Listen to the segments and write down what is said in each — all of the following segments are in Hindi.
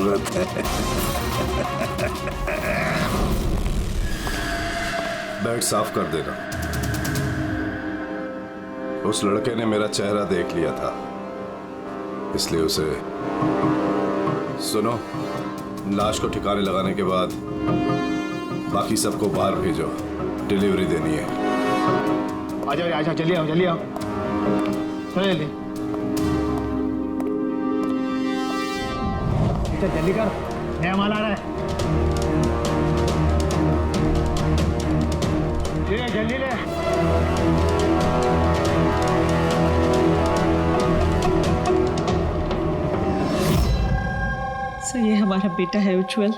जरूरत है। बेड साफ कर देना। उस लड़के ने मेरा चेहरा देख लिया था, इसलिए उसे। सुनो, लाश को ठिकाने लगाने के बाद बाकी सबको बाहर भेजो, डिलीवरी देनी है। आजा आजा, जल्दी आओ जल्दी आओ, चलो जल्दी। जल्दी कर, नया माल आ रहा है। ले जल्दी ले। सर, ये हमारा बेटा है उज्जवल।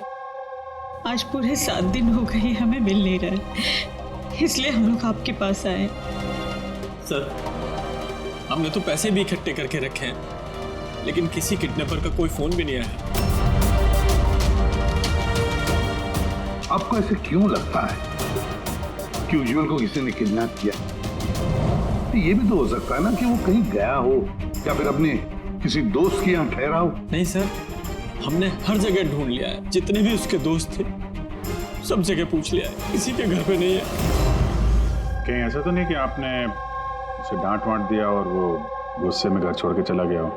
आज पूरे 7 दिन हो गए हमें मिल नहीं रहा है, इसलिए हम लोग आपके पास आए। सर, हमने तो पैसे भी इकट्ठे करके रखे हैं, लेकिन किसी किडनैपर का कोई फोन भी नहीं आया। आपको ऐसे क्यों लगता है कि उज्जवल को किसी ने किडनैप किया? तो ये भी तो हो सकता है ना कि वो कहीं गया हो या फिर अपने किसी दोस्त के यहाँ ठहरा हो। नहीं सर, हमने हर जगह ढूंढ लिया है, जितने भी उसके दोस्त थे सब जगह पूछ लिया है, किसी के घर पे नहीं है। कहीं ऐसा तो नहीं कि आपने उसे डांट वांट दिया और वो गुस्से में घर छोड़ के चला गया हो?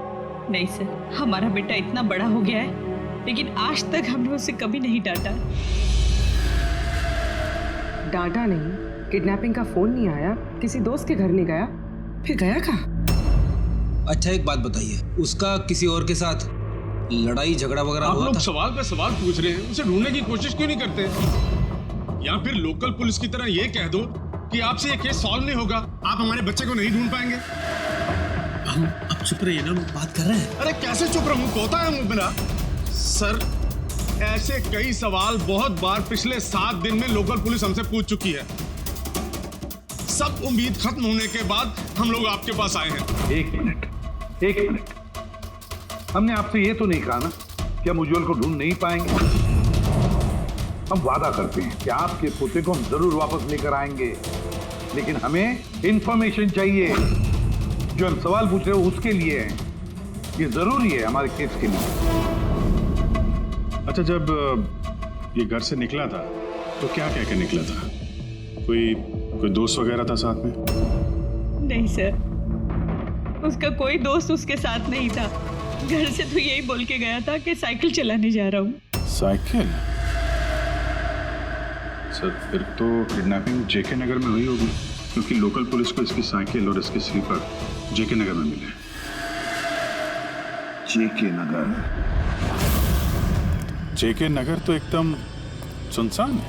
नहीं सर, हमारा बेटा इतना बड़ा हो गया है, लेकिन आज तक हमने उसे कभी नहीं डांटा। डांटा नहीं, किडनैपिंग का फोन नहीं आया, किसी दोस्त के घर नहीं गया, फिर गया कहाँ? अच्छा एक बात बताइए, उसका किसी और के साथ लड़ाई झगड़ा वगैरह हुआ था? आप लोग सवाल पे सवाल पूछ रहे हैं, उसे ढूंढने की कोशिश क्यों नहीं करते? या फिर लोकल पुलिस की तरह ये कह दो कि आपसे ये केस सॉल्व नहीं होगा, आप हमारे बच्चे को नहीं ढूंढ पाएंगे। हम अब चुप रहिए ना, बात कर रहे हैं। अरे कैसे चुप रहूं, तोता है मुंह मेरा। सर, ऐसे कई सवाल बहुत बार पिछले 7 दिन में लोकल पुलिस हमसे पूछ चुकी है। सब उम्मीद खत्म होने के बाद हम लोग आपके पास आए हैं। एक मिनट, हमने आपसे ये तो नहीं कहा ना कि हम उज्जवल को ढूंढ नहीं पाएंगे। हम वादा करते हैं कि आपके पोते को हम जरूर वापस लेकर आएंगे, लेकिन हमें इंफॉर्मेशन चाहिए। जो हम सवाल पूछ रहे हो उसके लिए है, ये जरूरी है हमारे केस के लिए। अच्छा, जब ये घर से निकला था तो क्या कह के निकला था? कोई दोस्त वगैरह था साथ में? नहीं सर, उसका कोई दोस्त उसके साथ नहीं था। घर से तो यही बोल के गया था कि साइकिल चलाने जा रहा हूँ। साइकिल? सर, फिर तो किडनैपिंग जेके नगर में हुई होगी, क्योंकि लोकल पुलिस को इसकी साइकिल और इसके स्लीपर जेके नगर में मिले। जेके नगर? जेके नगर तो एकदम सुनसान है,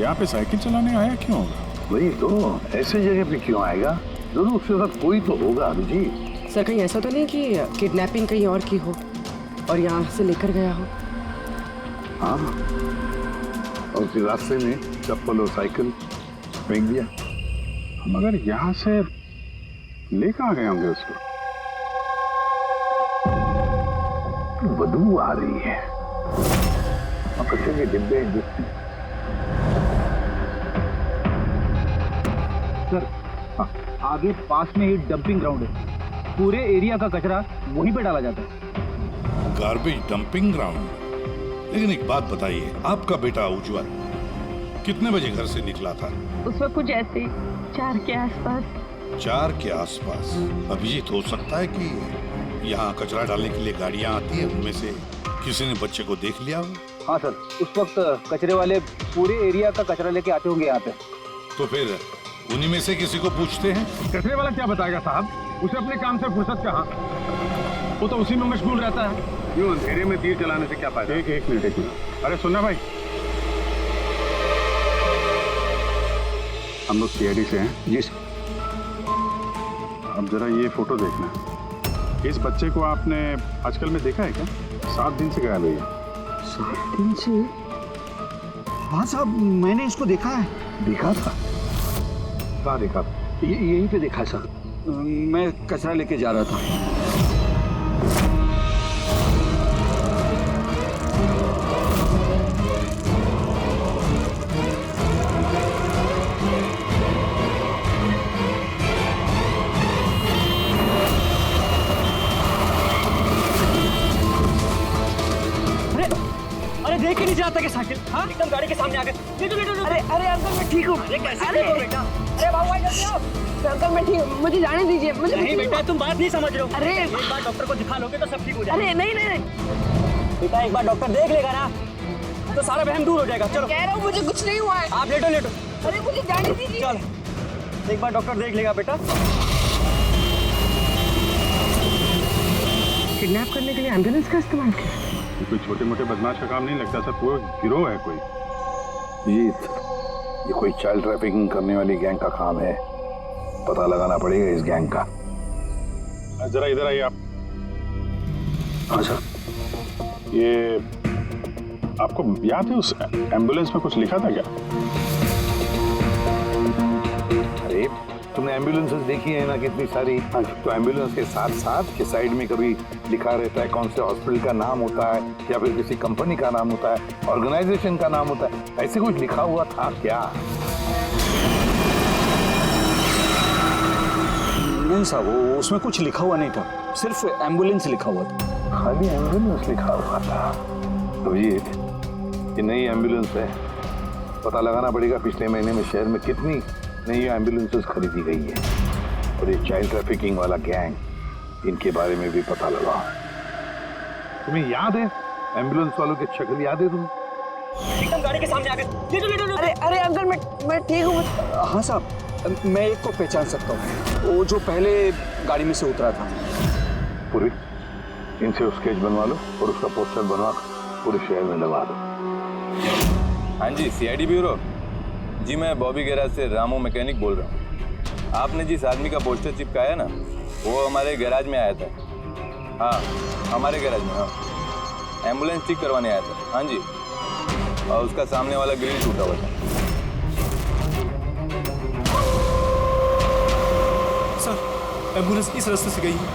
यहाँ पे साइकिल चलाने आया क्यों होगा? वही तो, ऐसे जगह पे क्यों आएगा? जरूर उसके साथ कोई तो होगा अभिजीत। सर, कहीं ऐसा तो नहीं कि किडनैपिंग कहीं और की हो और यहाँ से लेकर गया हो? हाँ, और फिर रास्ते में चप्पल और साइकिल फेंक दिया। मगर यहाँ से लेकर आ गए होंगे उसको। बदबू आ रही है, कचरे के डिब्बे दिखते। सर, आगे पास में ही डंपिंग ग्राउंड है, पूरे एरिया का कचरा वहीं पे डाला जाता है। Garbage dumping ground? लेकिन एक बात बताइए, आपका बेटा उज्जवल कितने बजे घर से निकला था? उस वक्त कुछ ऐसे 4 के आसपास। 4 के आसपास? अभिजीत, हो सकता है कि यहाँ कचरा डालने के लिए गाड़ियाँ आती है, उनमें से किसी ने बच्चे को देख लिया हो? हाँ सर, उस वक्त कचरे वाले पूरे एरिया का कचरा लेके आते होंगे यहाँ पे। तो फिर उन्हीं में से किसी को पूछते हैं। कचरे वाला क्या बताएगा साहब, उसे अपने काम से फुर्सत कहाँ, वो तो उसी में मशगूल रहता है। यूं अंधेरे में दिए जलाने से क्या फायदा? एक मिनट। अरे सुनना भाई, हम लोग सीआईडी से हैं। जी सर। अब जरा ये फोटो देखना, इस बच्चे को आपने आजकल में देखा है क्या? 7 दिन से गायब है। 7 दिन से? हाँ साहब, मैंने इसको देखा है। देखा था? कहाँ देखा? यहीं पे देखा सर, मैं कचरा लेके जा रहा था। लेके नहीं जाता क्या साइकिल? हाँ एकदम गाड़ी के सामने आ गए। अरे अरे अंकल मैं ठीक हूँ। अरे कैसे अरे बेटा? अरे बाबू भाई जल्दी आओ। अंकल मैं ठीक हूँ, मुझे जाने दीजिए। मुझे नहीं बेटा तुम बात नहीं समझ रहे हो। अरे एक बार डॉक्टर को दिखा लोगे तो सब ठीक हो जाएगा। अरे नहीं नहीं नहीं, बेटा एक बार डॉक्टर देख लेगा ना तो सारा वहम दूर हो जाएगा। चलो कह रहा हूँ मुझे कुछ नहीं हुआ है। आप लेटो लेटो। अरे मुझे जाने दीजिए। चल एक बार डॉक्टर देख लेगा बेटा। किडनैप करने के लिए एम्बुलेंस का इस्तेमाल किया? ये कोई छोटे मोटे बदमाश का काम नहीं लगता सर, पूरा गिरोह है कोई। जीत, ये कोई चाइल्ड ट्रैफिकिंग करने वाली गैंग का काम है। पता लगाना पड़ेगा इस गैंग का। जरा इधर आइए आप। हाँ सर। ये आपको याद है उस एम्बुलेंस में कुछ लिखा था क्या? अरे तुमने एम्बुलेंसेस देखी है ना कितनी सारी, तो एम्बुलेंस के साथ साथ के साइड में कभी लिखा रहता है कौन से हॉस्पिटल का नाम होता है या फिर किसी कंपनी का नाम होता है, ऑर्गेनाइजेशन का नाम होता है। ऐसे कुछ लिखा हुआ था क्या? नहीं साहब वो उसमें कुछ लिखा हुआ नहीं था, सिर्फ एम्बुलेंस लिखा हुआ था। खाली एम्बुलेंस लिखा हुआ था। अभिजीत, ये नई एम्बुलेंस है। पता लगाना पड़ेगा पिछले महीने में शहर में कितनी नई एम्बुलेंसेस खरीदी गई है। और ये चाइल्ड ट्रैफिकिंग वाला गैंग, इनके बारे में भी पता लगाओ। तुम्हें याद है एम्बुलेंस वालों के शक्ल याद है तुम्हें? एकदम गाड़ी के सामने आ गए। अरे अरे अंकल मैं ठीक हूँ। हाँ साहब मैं एक को पहचान सकता हूँ, वो जो पहले गाड़ी में से उतरा था। पूरी इनसे स्केच बनवा लो और उसका पोस्टर बनवा पूरे शहर में लगा दो। हाँ जी सीआईडी ब्यूरो जी, मैं बॉबी गैराज से रामू मैकेनिक बोल रहा हूँ। आपने जिस आदमी का पोस्टर चिपकाया ना वो हमारे गैराज में आया था। हाँ हमारे गैराज में। हाँ एम्बुलेंस ठीक करवाने आया था। हाँ जी, और उसका सामने वाला ग्रिल टूटा हुआ था। सर एम्बुलेंस इस रास्ते से गई है।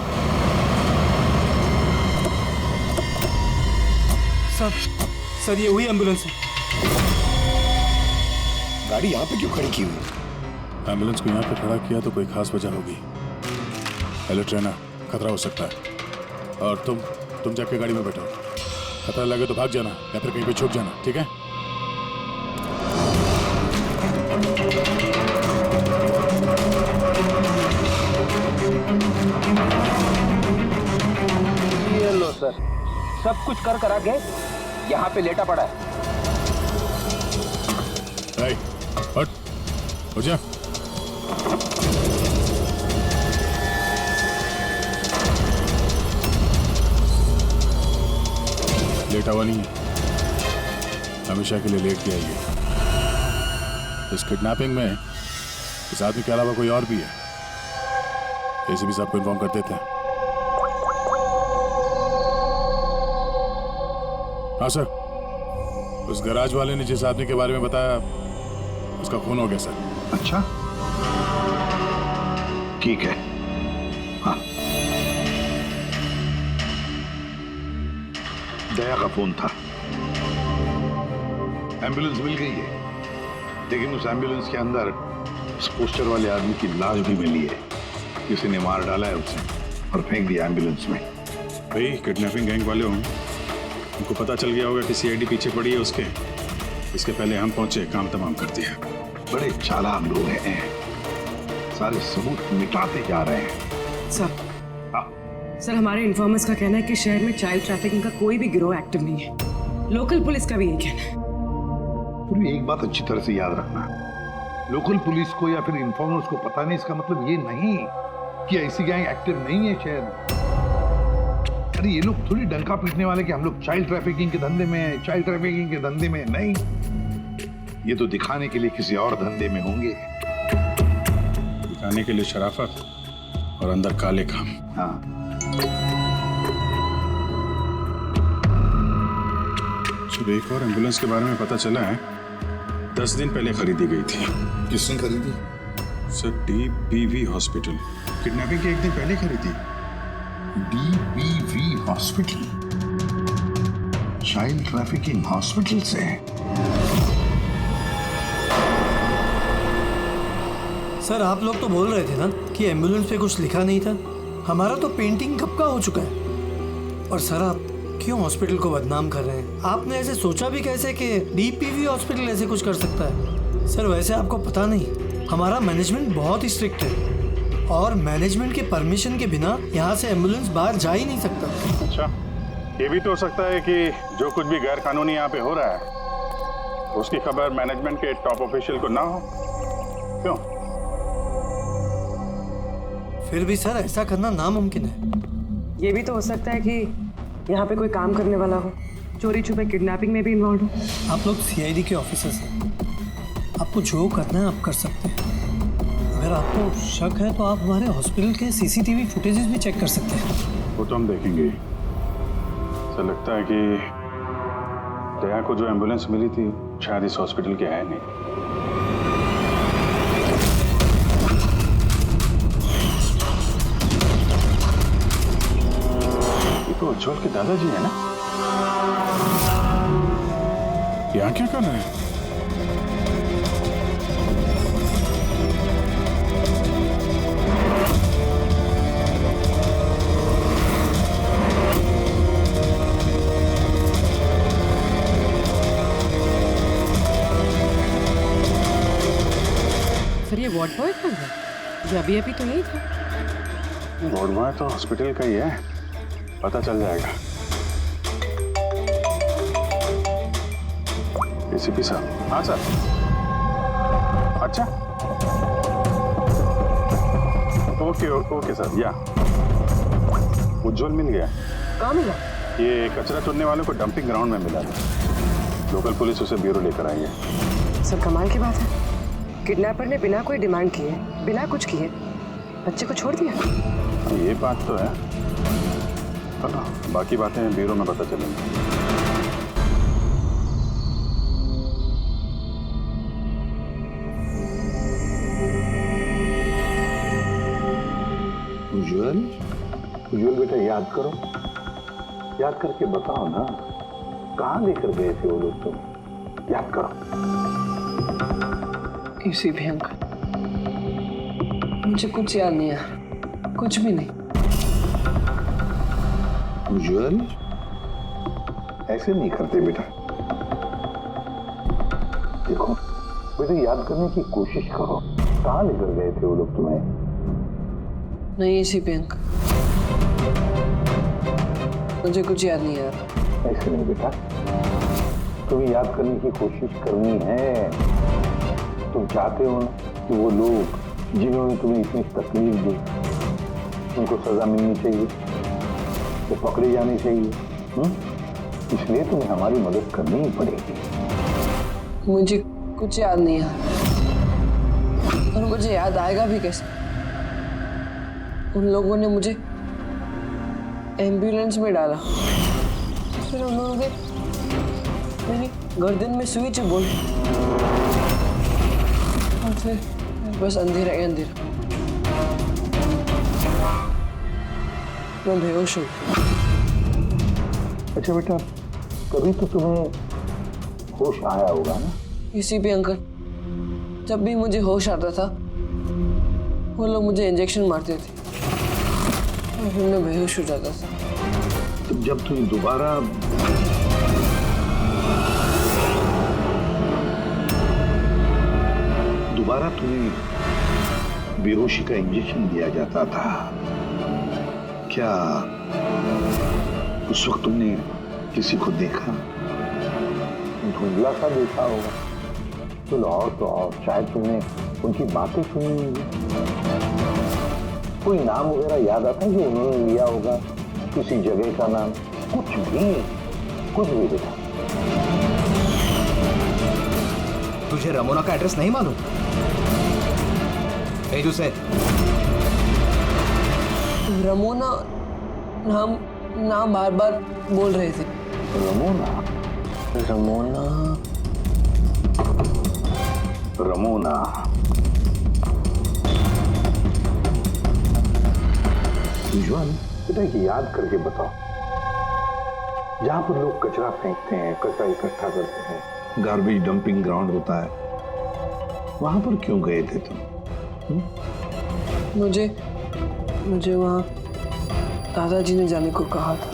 सर ये वही एम्बुलेंस है। गाड़ी यहाँ पे क्यों खड़ी की हुई? एम्बुलेंस को यहाँ पे खड़ा किया तो कोई खास वजह होगी। हेलो ट्रेनर, खतरा हो सकता है। और तुम जाके गाड़ी में बैठो। खतरा लगे तो भाग जाना या फिर कहीं पे छुप जाना, ठीक है? ये लो सर, सब कुछ कर करा के यहाँ पे लेटा पड़ा है। हट, हो जा। लेटा हुआ नहीं है, हमेशा के लिए लेट गया ये। इस किडनैपिंग में इस आदमी के अलावा कोई और भी है, ऐसे भी सबको इन्फॉर्म कर देते हैं। हाँ सर, उस गैराज वाले ने जिस आदमी के बारे में बताया उसका खून हो गया सर। अच्छा ठीक है। हाँ दया का फोन था। एम्बुलेंस मिल गई है, लेकिन उस एम्बुलेंस के अंदर उस पोस्टर वाले आदमी की लाश भी मिली है। किसी ने मार डाला है उसे और फेंक दिया एम्बुलेंस में। भाई किडनैपिंग गैंग वाले होंगे, उनको पता चल गया होगा कि सीआईडी पीछे पड़ी है उसके। इसके पहले हम पहुंचे, काम तमाम कर दिया। बड़े चालाक लोग हैं, सारे सबूत मिटाते जा रहे हैं। सर हमारे इन्फॉर्मर्स का कहना है कि शहर में चाइल्ड ट्रैफिकिंग का कोई भी गिरोह एक्टिव नहीं है। लोकल पुलिस का भी यही कहना है। पूरी एक बात अच्छी तरह से याद रखना, लोकल पुलिस को या फिर इन्फॉर्मर्स को पता नहीं, इसका मतलब ये नहीं कि ऐसी गैंग एक्टिव नहीं है शहर में। अरे ये लोग थोड़ी डंका पीटने वाले कि हम लोग चाइल्ड ट्रैफिकिंग के धंधे में हैं, चाइल्ड ट्रैफिकिंग के धंधे में नहीं। ये तो दिखाने के लिए किसी और धंधे में होंगे। दिखाने के लिए शराफत और अंदर काले काम। हाँ सुबह एक और एम्बुलेंस के बारे में पता चला है, 10 दिन पहले खरीदी गई थी। किसने खरीदी? सर DBV हॉस्पिटल, किडनैपिंग के एक दिन पहले खरीदी। DBV hospital, child trafficking hospital से। सर आप लोग तो बोल रहे थे ना कि एम्बुलेंस पे कुछ लिखा नहीं था। हमारा तो पेंटिंग कब का हो चुका है। और सर क्यों हॉस्पिटल को बदनाम कर रहे हैं? आपने ऐसे सोचा भी कैसे कि डीपीवी हॉस्पिटल ऐसे कुछ कर सकता है? सर वैसे आपको पता नहीं, हमारा मैनेजमेंट बहुत ही स्ट्रिक्ट है और मैनेजमेंट के परमिशन के बिना यहाँ से एम्बुलेंस बाहर जा ही नहीं सकता। अच्छा, ये भी तो हो सकता है कि जो कुछ भी गैर कानूनी यहाँ पे हो रहा है उसकी खबर मैनेजमेंट के टॉप ऑफिशियल को ना हो। क्यों? फिर भी सर ऐसा करना नामुमकिन है। ये भी तो हो सकता है कि यहाँ पे कोई काम करने वाला हो, चोरी छुपे किडनैपिंग में भी इन्वॉल्व हो। आप लोग सीआईडी के ऑफिसर्स हैं, आपको जो करना है आप कर सकते हैं। अगर आपको शक है तो आप हमारे हॉस्पिटल के सीसीटीवी फुटेजेस भी चेक कर सकते हैं। वो तो हम देखेंगे। ऐसा लगता है कि दया को जो एम्बुलेंस मिली थी शायद इस हॉस्पिटल के है नहीं। ये तो उज्जवल के दादाजी है ना? यहाँ क्या कर रहे हैं? सर ये वार्ड बॉय कौन है? ये अभी तो नहीं था। वार्ड बॉय तो हॉस्पिटल का ही है, पता चल जाएगा। एसीपी साहब। हाँ सर। अच्छा, ओके सर। या उज्जवल मिल गया। कहाँ मिला? ये कचरा चुनने वालों को डंपिंग ग्राउंड में मिला था। लोकल पुलिस उसे ब्यूरो लेकर आई है। सर कमाल की बात है, किडनैपर ने बिना कोई डिमांड किए, बिना कुछ किए बच्चे को छोड़ दिया। ये बात तो है, चलो बाकी बातें ब्यूरो में पता चलेंगी। उज्जवल बेटा याद करो, याद करके बताओ ना, कहाँ लेकर गए थे वो लोग तुम? याद करो। किसी भी अंकल, मुझे कुछ याद नहीं है, कुछ भी नहीं। उज्जवल ऐसे नहीं करते बेटा। देखो बेटा, याद करने की कोशिश करो, कहाँ लेकर गए थे वो लोग तुम्हें? नहीं एसीपी अंकल, मुझे कुछ याद नहीं यार। ऐसे नहीं बेटा, तुम्हें याद करने की कोशिश करनी है। तुम चाहते हो ना कि वो लोग जिन्होंने तुम्हें इतनी तकलीफ दी उनको सजा मिलनी चाहिए, वो पकड़े जाने चाहिए। इसलिए तुम्हें हमारी मदद करनी ही पड़ेगी। मुझे कुछ याद नहीं है और मुझे याद आएगा भी कैसे? उन लोगों ने मुझे एम्बुलेंस में डाला, फिर उन्होंने मेरी गर्दन में सुई चुभोई और फिर बस अंधेरा ही अंधेरा। मैं बेहोश हूँ। अच्छा बेटा, कभी तो तुम्हें होश आया होगा ना? किसी भी अंकल, जब भी मुझे होश आता था वो लोग मुझे इंजेक्शन मारते थे और फिर मैं बेहोश हो जाता था। तो जब तुम दोबारा तुम्हें बेहोशी का इंजेक्शन दिया जाता था, क्या उस वक्त तुमने किसी को देखा? धुंधला सा देखा होगा। चलो और तो और शायद तुमने उनकी बातें सुनी होंगी। कोई नाम वगैरह याद आता है जो उन्होंने लिया होगा, किसी जगह का नाम? कुछ भी बेटा। तुझे रमोना का एड्रेस नहीं मालूम? से रमोना नाम बार बार बोल रहे थे। रमोना उज्जवल बेटा, याद करके बताओ, जहां पर लोग कचरा फेंकते हैं, कचरा इकट्ठा करते हैं, गार्बेज डंपिंग ग्राउंड होता है, वहां पर क्यों गए थे तुम? मुझे वहां दादाजी ने जाने को कहा था।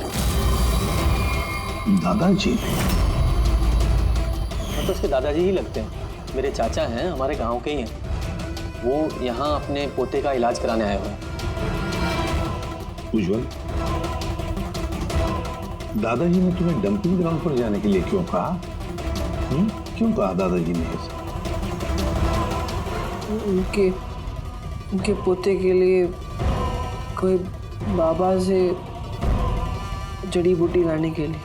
दादाजी? तो उसके दादाजी ही लगते हैं। मेरे चाचा हैं, हमारे गांव के ही हैं। वो यहाँ अपने पोते का इलाज कराने आए हुए हैं। उज्जवल, दादाजी ने तुम्हें डंपिंग ग्राउंड पर जाने के लिए क्यों कहा? क्यों कहा दादाजी ने ऐसा? उनके पोते के लिए कोई बाबा से जड़ी बूटी लाने के लिए।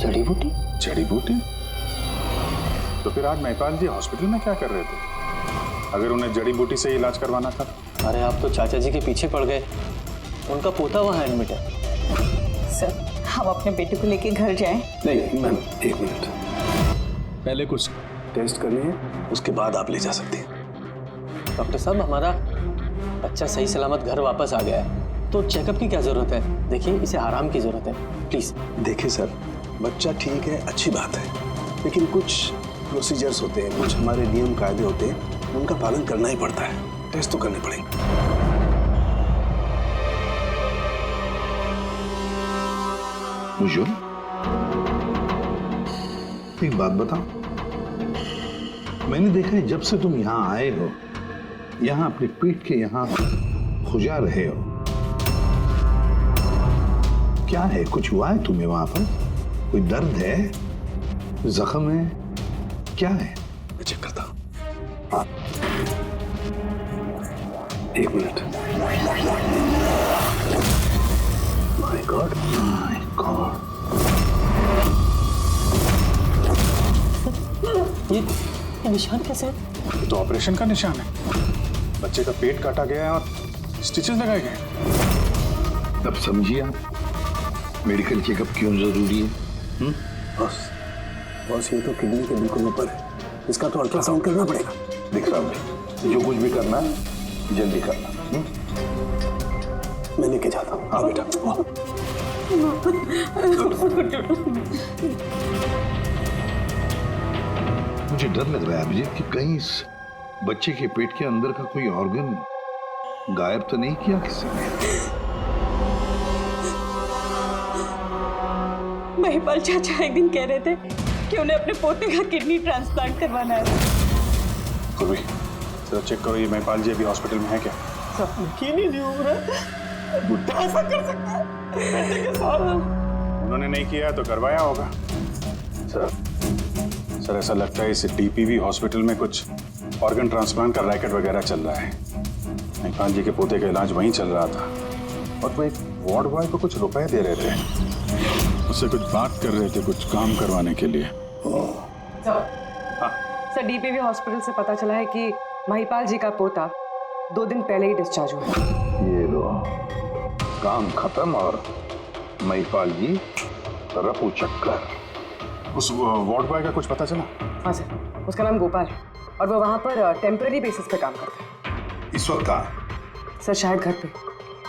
जड़ी बूटी? जड़ी बूटी? तो फिर आज महिपाल जी हॉस्पिटल में क्या कर रहे थे, अगर उन्हें जड़ी बूटी से इलाज करवाना था? अरे आप तो चाचा जी के पीछे पड़ गए। उनका पोता वहाँ एडमिट है। सर, हम अपने बेटे को लेके घर जाएं? नहीं मैम, एक मिनट, पहले कुछ टेस्ट करनी है, उसके बाद आप ले जा सकते हैं। डॉक्टर साहब, हमारा बच्चा सही सलामत घर वापस आ गया है, तो चेकअप की क्या जरूरत है? देखिए, इसे आराम की जरूरत है, प्लीज। देखिए सर, बच्चा ठीक है, अच्छी बात है, लेकिन कुछ प्रोसीजर्स होते हैं, कुछ हमारे नियम कायदे होते हैं, उनका पालन करना ही पड़ता है। टेस्ट तो करने पड़ेंगे। उज्जवल, एक बात बताओ, मैंने देखा है जब से तुम यहाँ आए हो, यहाँ अपने पेट के यहाँ खुजा रहे हो। क्या है, कुछ हुआ है तुम्हें वहां पर? कोई दर्द है, जख्म है, क्या है? मैं चेक करता हूँ। हाँ, एक minute. My God, my God, ये निशान कैसे है? ये तो ऑपरेशन का निशान है। बच्चे का पेट काटा गया है और स्टिचेस लगाए गए। अब समझिए आप मेडिकल चेकअप क्यों जरूरी है? बस ये तो किडनी के बिल्कुल ऊपर है, इसका तो अल्ट्रासाउंड करना पड़ेगा। देख रहा हूँ, जो कुछ भी करना है जल्दी करना। मैं लेके जाता हूँ। हाँ बेटा। मुझे डर लग रहा है अभिजीत कि कहीं इस बच्चे के पेट के अंदर का कोई ऑर्गन गायब तो नहीं किया किसी ने? महिपाल चाचा एक दिन कह रहे थे कि उन्हें अपने पोते का किडनी ट्रांसप्लांट करवाना है। पूर्वी, जरा चेक करो, ये महिपाल जी अभी हॉस्पिटल में है क्या? यकीन ही नहीं हो रहा, बुढ़ा ऐसा कर सकता है बेटे के साथ। उन्होंने नहीं किया है तो करवाया होगा। सर ऐसा लगता है इस डीपीवी हॉस्पिटल में कुछ ऑर्गन ट्रांसप्लांट का रैकेट वगैरह चल रहा है। महिपाल जी के पोते का इलाज वहीं चल रहा था और वो एक वार्ड बॉय को कुछ रुपए दे रहे थे, उससे कुछ बात कर रहे थे, कुछ काम करवाने के लिए। सर, डीपीवी हॉस्पिटल से पता चला है कि महिपाल जी का पोता 2 दिन पहले ही डिस्चार्ज हुआ। ये लो, काम खत्म और महिपाल जी रफू चक्कर। उस वार्ड बॉय का कुछ पता चला? हाँ सर, उसका नाम गोपाल है और वो वहाँ पर टेम्पररी बेसिस पे काम करता है। इस वक्त कहाँ? सर शायद घर पे,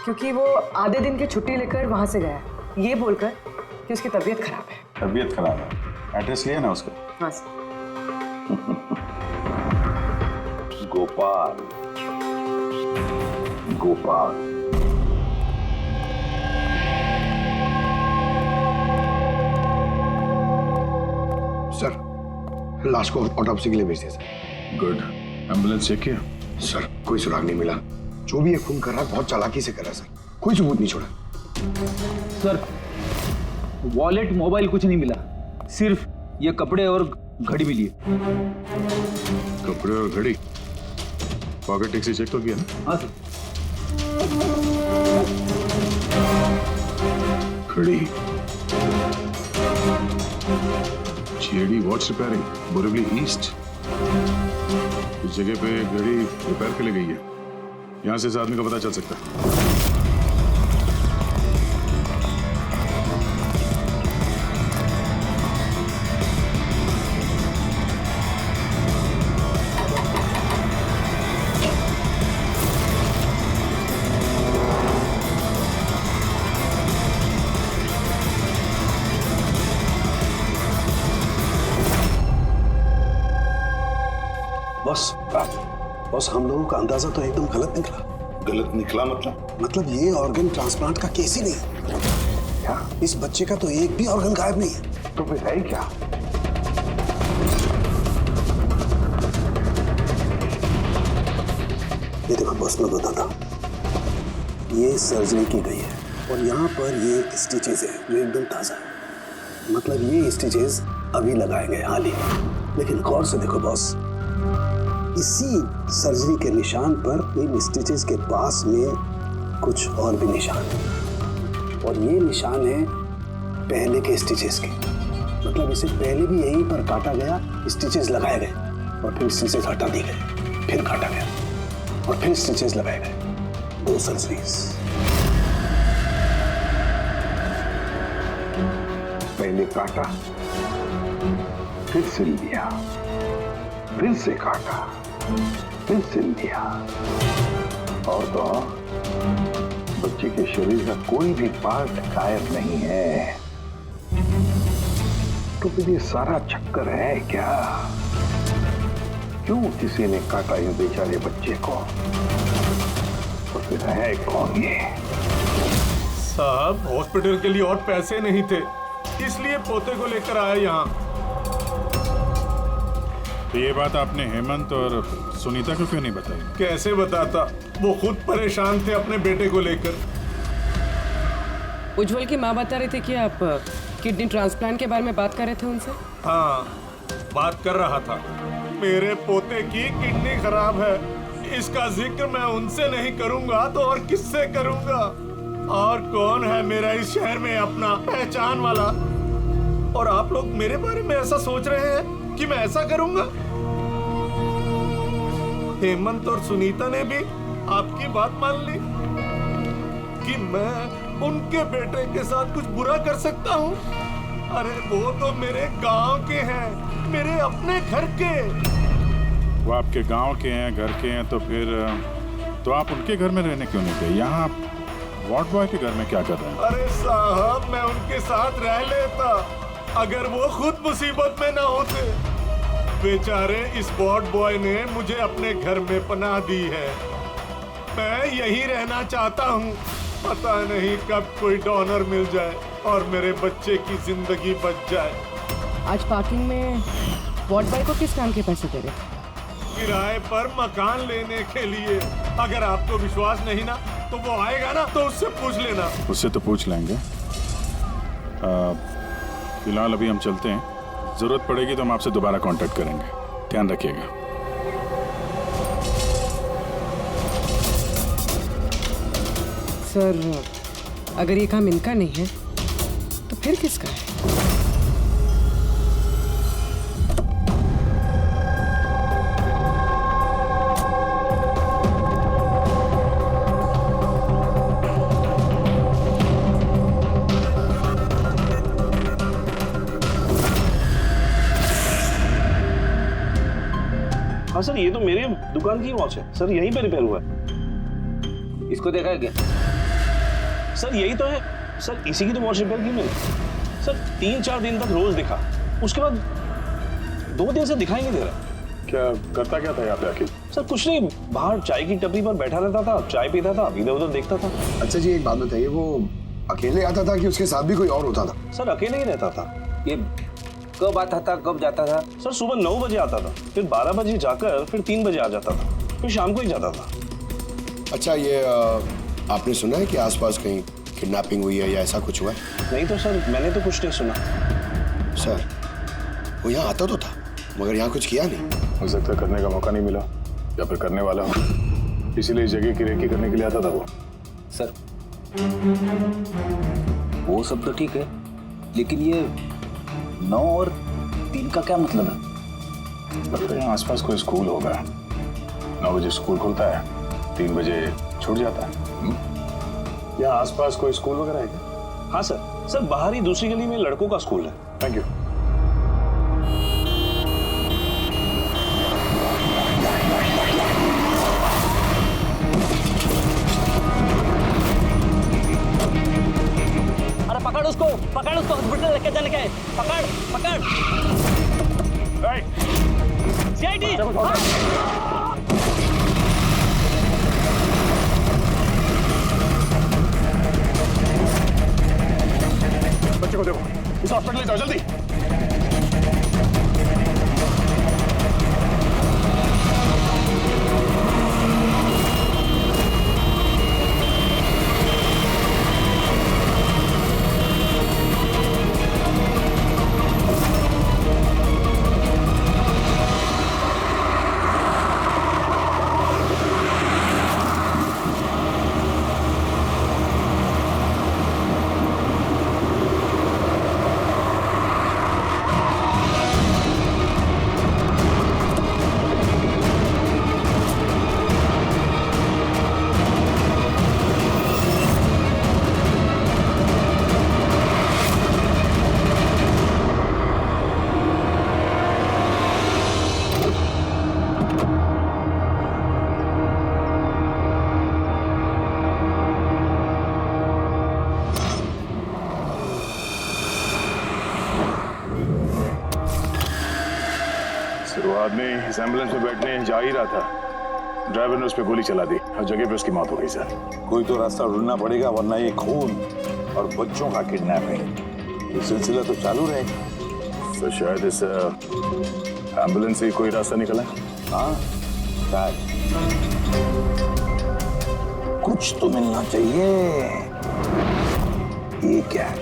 क्योंकि वो आधे दिन की छुट्टी लेकर वहाँ से गया है, ये बोलकर कि उसकी तबीयत खराब है। तबीयत खराब है? एड्रेस लिया ना उसका? हाँ सर। गोपाल, गोपाल। सर, लाश को ऑटोप्सी के लिए भेज दिया सर। गुड। एम्बुलेंस चेक किया? सर कोई सुराग नहीं मिला। जो भी ये खून कर रहा है बहुत चालाकी से कर रहा है सर, कोई सबूत नहीं छोड़ा। सर, वॉलेट मोबाइल कुछ नहीं मिला, सिर्फ ये कपड़े और घड़ी मिली है। कपड़े और घड़ी? पॉकेट टैक्सी चेक तो किया ना? हाँ सर। घड़ी, JD watch repairing, Borivali east. इस जगह पे घड़ी रिपेयर के लिए गई है, यहाँ से इस आदमी का पता चल सकता है। बॉस, हम लोगों का अंदाजा तो एकदम गलत निकला। गलत निकला मतलब? मतलब ये ऑर्गन ट्रांसप्लांट का केस ही नहीं। क्या? इस बच्चे का तो एक भी ऑर्गन गायब नहीं है। तो फिर है क्या? ये देखो बॉस, मैं बताता हूँ, ये सर्जरी की गई है और यहाँ पर ये स्टिचेस है जो एकदम ताज़ा है। मतलब ये स्टिचेस अभी लगाए गए हाल ही में। लेकिन गौर से देखो बॉस, इसी सर्जरी के निशान पर इन स्टिचेस के पास में कुछ और भी निशान है और ये निशान है पहले के स्टिचेस के। मतलब इसे पहले भी यहीं पर काटा गया, स्टिचेस लगाए गए और फिर स्टिचेस हटा दिए गए, फिर काटा गया और फिर स्टिचेस लगाए गए। 2 सर्जरीज। पहले काटा, फिर सिल दिया, फिर से काटा, फिर सिल दिया। और तो बच्चे के शरीर का कोई भी पार्ट गायब नहीं है। तो फिर ये सारा चक्कर है क्या? क्यों किसी ने काटा ये बेचारे बच्चे को? तो फिर है कौन ये? साहब, हॉस्पिटल के लिए और पैसे नहीं थे, इसलिए पोते को लेकर आया यहाँ। तो ये बात आपने हेमंत और सुनीता को क्यों नहीं बताई? कैसे बताता, वो खुद परेशान थे अपने बेटे को लेकर। उज्जवल की माँ बता रहे थे कि आप किडनी ट्रांसप्लांट के बारे में बात कर रहे थे उनसे। हाँ, बात कर रहा था। मेरे पोते की किडनी खराब है, इसका जिक्र मैं उनसे नहीं करूंगा तो और किससे करूंगा? और कौन है मेरा इस शहर में अपना पहचान वाला? और आप लोग मेरे बारे में ऐसा सोच रहे हैं कि मैं ऐसा करूंगा? हेमंत और सुनीता ने भी आपकी बात मान ली कि मैं उनके बेटे के साथ कुछ बुरा कर सकता हूँ? अरे वो तो मेरे गांव के हैं, मेरे अपने घर के। वो आपके गांव के हैं, घर के हैं, तो फिर तो आप उनके घर में रहने क्यों नहीं गए? यहाँ आप वार्ड बॉय के घर में क्या कर रहे हैं? अरे साहब, मैं उनके साथ रह लेता अगर वो खुद मुसीबत में ना होते। बेचारे इस वार्ड बॉय ने मुझे अपने घर में पनाह दी है, मैं यहीं रहना चाहता हूँ। पता नहीं कब कोई डोनर मिल जाए और मेरे बच्चे की जिंदगी बच जाए। आज पार्किंग में वार्ड बॉय को किस काम के पैसे दे रहे? किराए पर मकान लेने के लिए। अगर आपको विश्वास नहीं ना तो वो आएगा ना, तो उससे पूछ लेना। उससे तो पूछ लेंगे। फिलहाल अभी हम चलते हैं, जरूरत पड़ेगी तो हम आपसे दोबारा कांटेक्ट करेंगे। ध्यान रखिएगा। सर, अगर ये काम इनका नहीं है तो फिर किसका है? हाँ सर, ये तो मेरे दुकान की वॉच है सर, यहीं पे रिपेयर हुआ है। इसको देखा है क्या? सर यही तो है सर, इसी की तो वॉच रिपेयर की मैंने सर। 3-4 दिन तक रोज दिखा, उसके बाद 2 दिन से दिखाई नहीं दे रहा। क्या करता क्या था यहाँ पे आखिर? सर कुछ नहीं, बाहर चाय की टपरी पर बैठा रहता था, चाय पीता था, इधर उधर देखता था। अच्छा जी, एक बात बताइए, वो अकेले आता था कि उसके साथ भी कोई और होता था? सर अकेले ही रहता था। ये कब आता था, कब जाता था? सर सुबह 9 बजे आता था, फिर 12 बजे जाकर फिर 3 बजे आ जाता था, फिर शाम को ही जाता था। अच्छा, ये आपने सुना है कि आसपास कहीं किडनैपिंग हुई है या ऐसा कुछ हुआ है? नहीं तो सर, मैंने तो कुछ नहीं सुना। सर, वो यहाँ आता तो था मगर यहाँ कुछ किया नहीं। हो सकता है करने का मौका नहीं मिला या फिर करने वाला हो, इसीलिए इस जगह की रेकी करने के लिए आता था वो। सर वो सब तो ठीक है, लेकिन ये 9 और 3 का क्या मतलब है? लगता है यहाँ आसपास कोई स्कूल होगा। 9 बजे स्कूल खुलता है, 3 बजे छूट जाता है। यहाँ आसपास कोई स्कूल वगैरह है क्या? हाँ सर, सर बाहर ही दूसरी गली में लड़कों का स्कूल है। Thank you. अरे पकड़ उसको हॉस्पिटल लेके जाने का है। पकड़ सीआईडी। बच्चे को देखो, इस हॉस्पिटल ले जाओ जल्दी। वो आदमी इस एम्बुलेंस में बैठने जा ही रहा था, ड्राइवर ने उस पर गोली चला दी और जगह पे उसकी मौत हो गई सर। कोई तो रास्ता ढूंढना पड़ेगा, वरना ये खून और बच्चों का किडनैपिंग ये सिलसिला तो चालू रहेगा। तो शायद इस एम्बुलेंस से कोई रास्ता निकला। हाँ शायद कुछ तो मिलना चाहिए। ये क्या है?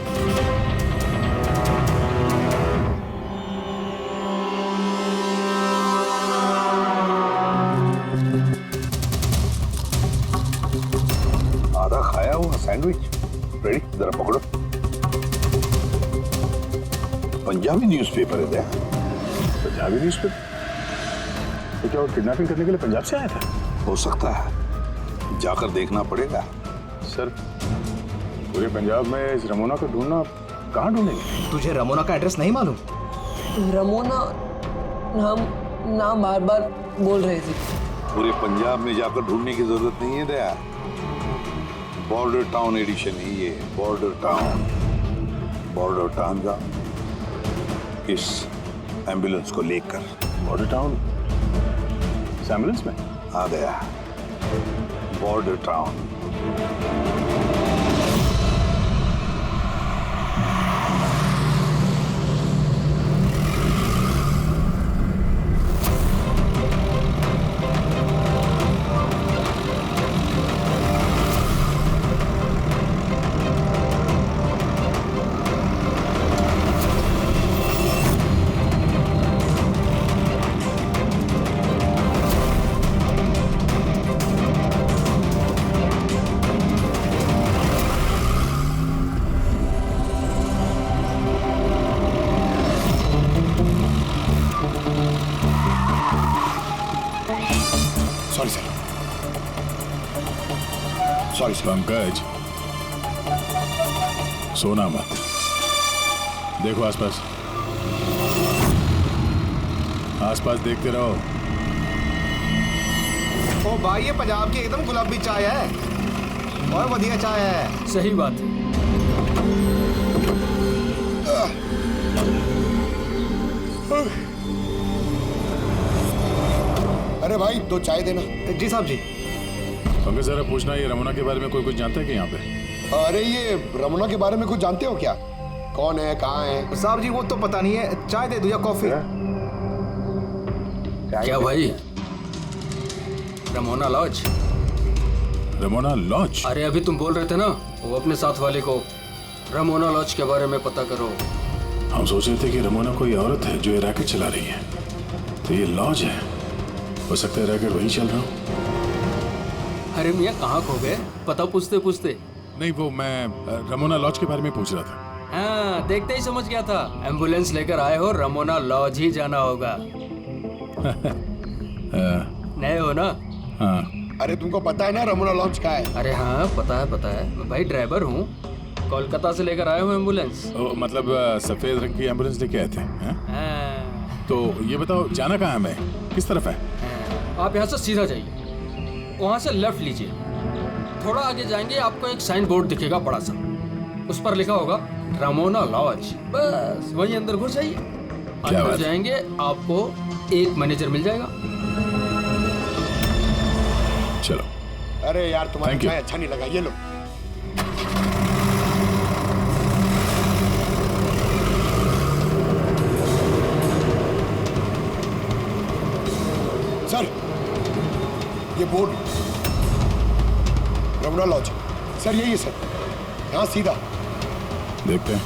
आधा खाया हुआ सैंडविच रेडी, जरा पकड़ो। पंजाबी न्यूज़पेपर है क्या? पंजाबी न्यूज़पेपर? तो क्या वो किडनैपिंग करने के लिए पंजाब से आया था? हो सकता है, जाकर देखना पड़ेगा। सर पूरे पंजाब में इस रमोना को ढूंढना, कहाँ ढूंढेंगे? तुझे रमोना का एड्रेस नहीं मालूम? रमोना नाम बार बार बोल रहे थे। पूरे पंजाब में जाकर ढूंढने की जरूरत नहीं है दया। बॉर्डर टाउन एडिशन है ये, बॉर्डर टाउन। बॉर्डर टाउन जा इस एम्बुलेंस को लेकर। बॉर्डर टाउन इस एम्बुलेंस में आ गया। Border town. Sorry sir. Pankaj सोना मत, देखो आसपास, आसपास देखते रहो। ओ भाई ये पंजाब की एकदम गुलाबी चाय है और बढ़िया चाय है। सही बात है। अरे भाई 2 चाय देना। जी साहब जी। पंकज जरा पूछना, ये रमोना के बारे में कोई कुछ जानता है कि यहाँ पे? अरे ये रमोना के बारे में कुछ जानते हो क्या? कौन है, कहाँ है? साहब जी वो तो पता नहीं है, चाय दे दो या कॉफी? क्या भाई? Ramona lodge? Ramona lodge? अरे अभी तुम बोल रहे थे ना वो अपने साथ वाले को रमोना लॉज के बारे में पता करो। हम सोच रहे थे कि रमोना कोई औरत है जो ये रैकेट चला रही है, तो ये लॉज है, हो सकता है रैकेट वहीं चल रहा हो। अरे मियाँ कहाँ खो गए, पता पूछते पूछते? नहीं वो मैं रमोना लॉज के बारे में पूछ रहा था। हाँ देखते ही समझ गया था, एम्बुलेंस लेकर आए हो, रमोना लॉज ही जाना होगा। नए हो ना? हाँ। अरे तुमको पता है ना रमोना लॉज का है? अरे हाँ पता है, मैं भाई ड्राइवर हूँ, कोलकाता से लेकर आए हो एम्बुलेंस। मतलब सफेद रंग की एम्बुलेंस लेके आए थे? हाँ। तो ये बताओ जाना कहाँ है, हमें किस तरफ है? आप यहाँ से सीधा जाइए, वहाँ से लेफ्ट लीजिए, थोड़ा आगे जाएंगे आपको एक साइन बोर्ड दिखेगा बड़ा सा, उस पर लिखा होगा रमोना लॉज, बस वहीं अंदर घुस जाइए। अंदर जाएंगे आपको एक मैनेजर मिल जाएगा। चलो। अरे यार तुम्हारा चाय अच्छा नहीं लगा, ये लो। ये बोर्ड रमणा लॉज सर, यही है सर, यहाँ सीधा। देखते हैं।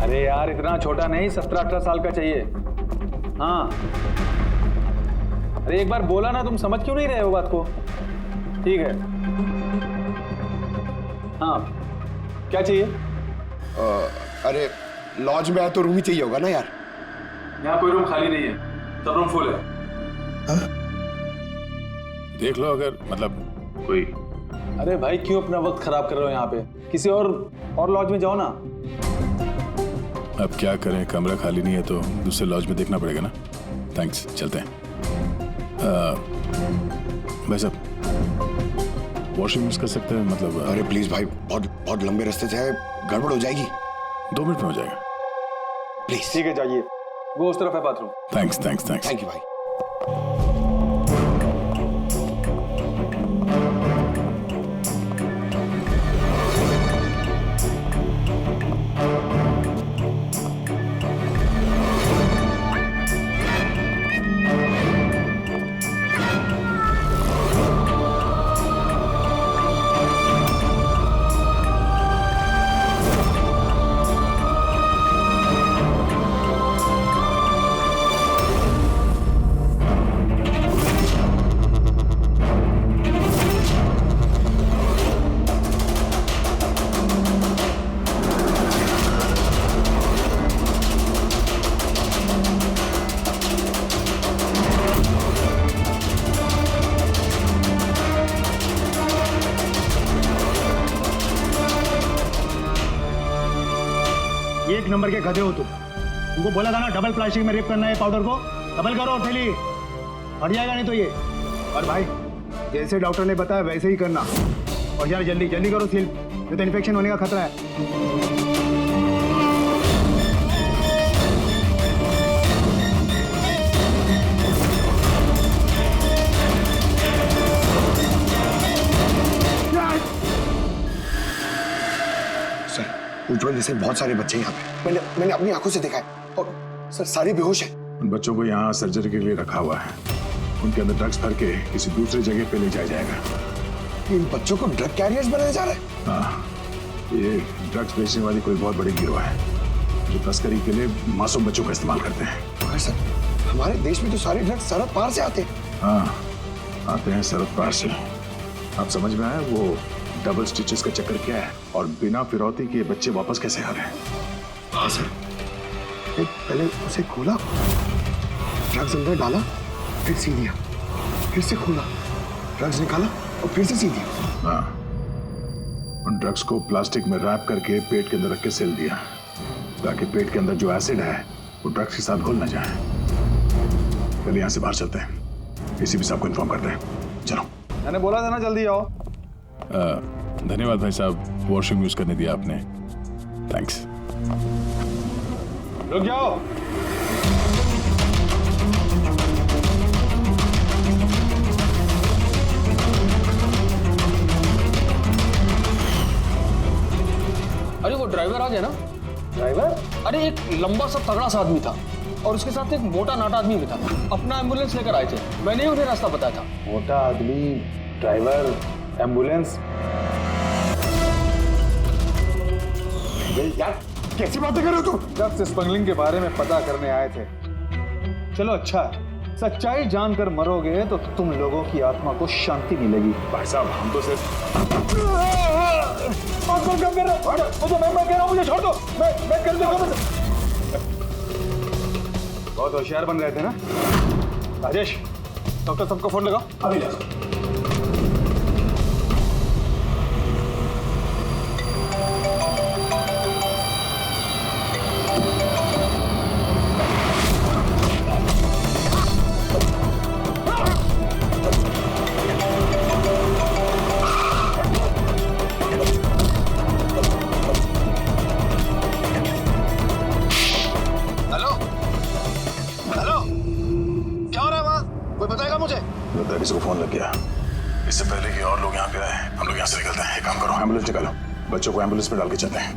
अरे यार इतना छोटा नहीं, 17-18 साल का चाहिए। हाँ अरे एक बार बोला ना, तुम समझ क्यों नहीं रहे हो बात को? ठीक है हाँ क्या चाहिए? अरे लॉज में आए तो रूम ही चाहिए होगा ना यार। यहाँ कोई रूम खाली नहीं है, सब रूम फुल है। देख लो अगर मतलब कोई। अरे भाई क्यों अपना वक्त खराब कर रहे हो यहाँ पे? किसी और लॉज में जाओ ना। अब क्या करें, कमरा खाली नहीं है तो दूसरे लॉज में देखना पड़ेगा ना। थैंक्स, चलते हैं। भाई साहब वॉशरूम यूज कर सकते हैं मतलब? अरे प्लीज भाई, बहुत लंबे रास्ते से है, गड़बड़ हो जाएगी। 2 मिनट में हो जाएगा प्लीज। ठीक है जाइए, वो उस तरफ है bathroom. Thanks thanks thanks. Thank you भाई। एक नंबर के गधे हो तुम। तुमको बोला था ना डबल प्लास्टिक में रेप करना है पाउडर को, डबल करो थैली, हट जाएगा नहीं तो ये। और भाई जैसे डॉक्टर ने बताया वैसे ही करना, और यार जल्दी जल्दी करो सील, नहीं तो इन्फेक्शन होने का खतरा है। उज्जवल जैसे बहुत सारे बच्चे यहाँ पे, मैंने अपनी आंखों से देखा है, और सर सारे बेहोश हैं। उन बच्चों को यहाँ सर्जरी के लिए रखा हुआ है, उनके अंदर ड्रग्स भर के किसी दूसरी जगह पे ले जाया जाएगा। इन बच्चों को ड्रग कैरियर्स बनाया जा रहा है? हाँ, ये ड्रग्स बेचने वाली कोई बहुत बड़ी गिरोह है जो तस्करी के लिए मासूम बच्चों का इस्तेमाल करते हैं। मगर सर हमारे देश में तो सारे ड्रग्स सरहद पार से आते हैं। हाँ आते हैं सरहद पार से। आप समझ में आया वो डबल स्टिचेस का चक्कर क्या है, और बिना फिरौती के बच्चे वापस कैसे आ रहे हैं? हाँ सर, पहले उसे खोला, ड्रग्स अंदर डाला, फिर सी दिया, फिर से खोला, ड्रग्स निकाला और फिर से सी दिया। हाँ, उन ड्रग्स को प्लास्टिक में रैप करके पेट के अंदर रख के सिल दिया, ताकि पेट के अंदर जो एसिड है वो ड्रग्स के साथ घुल ना जाए। पहले यहाँ से बाहर चलते हैं, एसीपी साहब को इन्फॉर्म करते हैं। चलो। मैंने बोला था ना जल्दी आओ। धन्यवाद भाई साहब, वॉशरूम यूज करने दिया आपने, थैंक्स। रुक जाओ। अरे वो ड्राइवर आ गया ना? ड्राइवर? अरे एक लंबा सा तगड़ा सा आदमी था और उसके साथ एक मोटा नाटा आदमी भी था। अपना एम्बुलेंस लेकर आए थे, मैंने ही उन्हें रास्ता बताया था। मोटा आदमी, ड्राइवर, एम्बुलेंस। यार कैसी बातें कर रहे हो तुम? ड्रग्स स्मगलिंग के बारे में पता करने आए थे। चलो अच्छा है, सच्चाई जानकर मरोगे तो तुम लोगों की आत्मा को शांति मिलेगी। भाई साहब हम तो सिर्फ मैं कह रहा हूँ मुझे छोड़ दो, मैं कर दूंगा। बहुत होशियार बन रहे थे ना राजेश? डॉक्टर सबको फोन लगाओ अभी। किसी को फोन लग गया, इससे पहले कि और लोग यहाँ पे आए हम लोग यहाँ से निकलते हैं। एक काम करो, एम्बुलेंस निकालो, बच्चों को एम्बुलेंस में डाल के चलते हैं।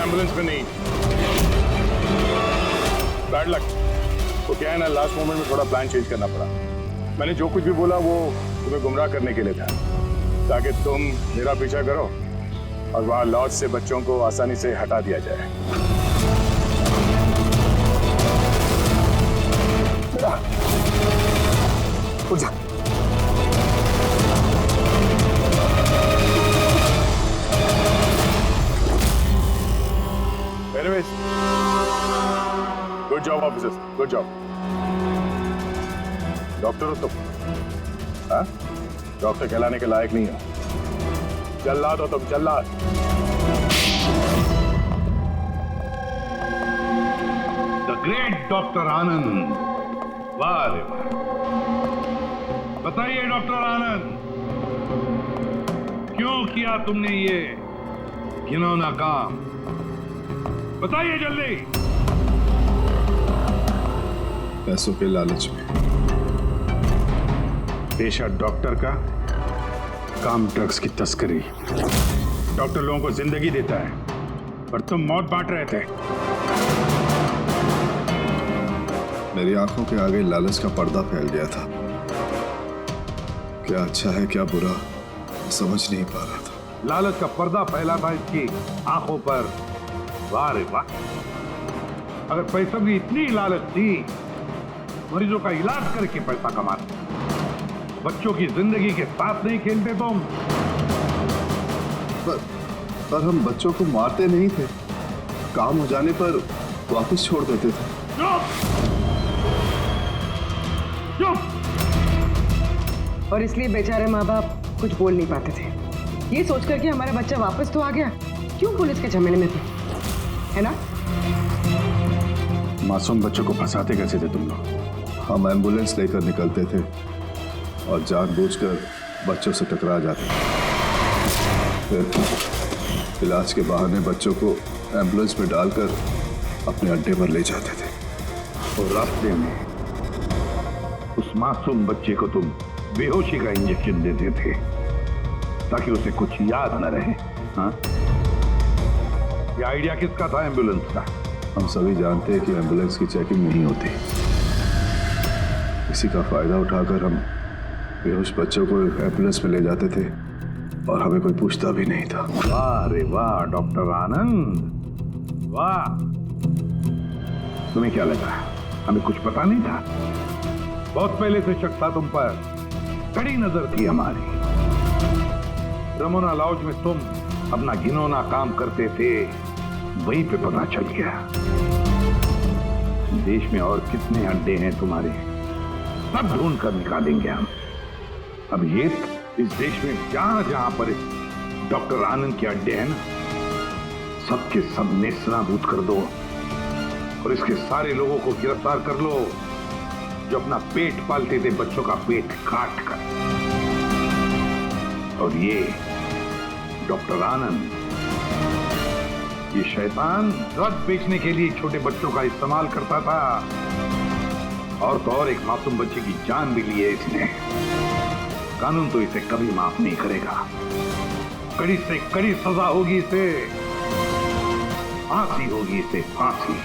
एम्बुलेंस में नहीं, बैड लक। तो क्या है ना, लास्ट मोमेंट में थोड़ा प्लान चेंज करना पड़ा। मैंने जो कुछ भी बोला वो तुम्हें गुमराह करने के लिए था, ताकि तुम मेरा पीछा करो और वहां लॉज से बच्चों को आसानी से हटा दिया जाए। उठ जा। Anyways, good job officers, good job. Doctor हो तुम? हाँ? डॉक्टर कहलाने के लायक नहीं हो। जल्लाद हो तुम, जल्लाद। द ग्रेट डॉक्टर आनंद, वाह रे वाह। बताइए डॉक्टर आनंद, क्यों किया तुमने ये घिनौना काम? बताइए जल्दी। पैसों के लालच में। पेशा डॉक्टर का, काम ड्रग्स की तस्करी। डॉक्टर लोगों को जिंदगी देता है और तुम मौत बांट रहे थे। मेरी आंखों के आगे लालच का पर्दा फैल गया था। क्या अच्छा है क्या बुरा समझ नहीं पा रहा था। लालच का पर्दा फैला था इसकी आंखों पर। वाह रे वाह। अगर पैसों की इतनी लालच थी, मरीजों का इलाज करके पैसा कमाते, बच्चों की जिंदगी के साथ नहीं खेलते तुम। पर हम बच्चों को मारते नहीं थे, काम हो जाने पर वापस छोड़ देते थे। और इसलिए बेचारे माँ बाप कुछ बोल नहीं पाते थे, ये सोचकर कि हमारा बच्चा वापस तो आ गया, क्यों पुलिस के झमेले में थे, है ना? मासूम बच्चों को फंसाते कैसे थे तुम लोग? हम एम्बुलेंस लेकर निकलते थे और जानबूझकर बच्चों से टकरा जाते थे। फिर इलाज के बहाने बच्चों को एम्बुलेंस में डालकर अपने अड्डे पर ले जाते थे। और रास्ते में उस मासूम बच्चे को तुम बेहोशी का इंजेक्शन देते थे ताकि उसे कुछ याद न रहे। हाँ? ये आइडिया किसका था एम्बुलेंस का? हम सभी जानते हैं कि एम्बुलेंस की चेकिंग नहीं होती। इसी का फायदा उठाकर हम बेहोश बच्चों को एम्बुलेंस में ले जाते थे और हमें कोई पूछता भी नहीं था। वाह रे वाह डॉक्टर आनंद, वाह। तुम्हें क्या लगा हमें कुछ पता नहीं था? बहुत पहले से शक था तुम पर, कड़ी नजर थी हमारी। रमोना लॉज में तुम अपना घिनौना काम करते थे, वहीं पे पता चल गया। देश में और कितने अड्डे हैं तुम्हारे, सब ढूंढ कर निकालेंगे हम। अब ये इस देश में जहां जहां पर डॉक्टर आनंद के अड्डे हैं ना, सबके सब नेस्तनाबूद कर दो और इसके सारे लोगों को गिरफ्तार कर लो जो अपना पेट पालते थे बच्चों का पेट काट कर। और ये डॉक्टर आनंद, ये शैतान ड्रग बेचने के लिए छोटे बच्चों का इस्तेमाल करता था, और तो और एक मासूम बच्चे की जान भी ली है इसने। कानून तो इसे कभी माफ नहीं करेगा, कड़ी से कड़ी सजा होगी इसे, फांसी होगी इसे, फांसी।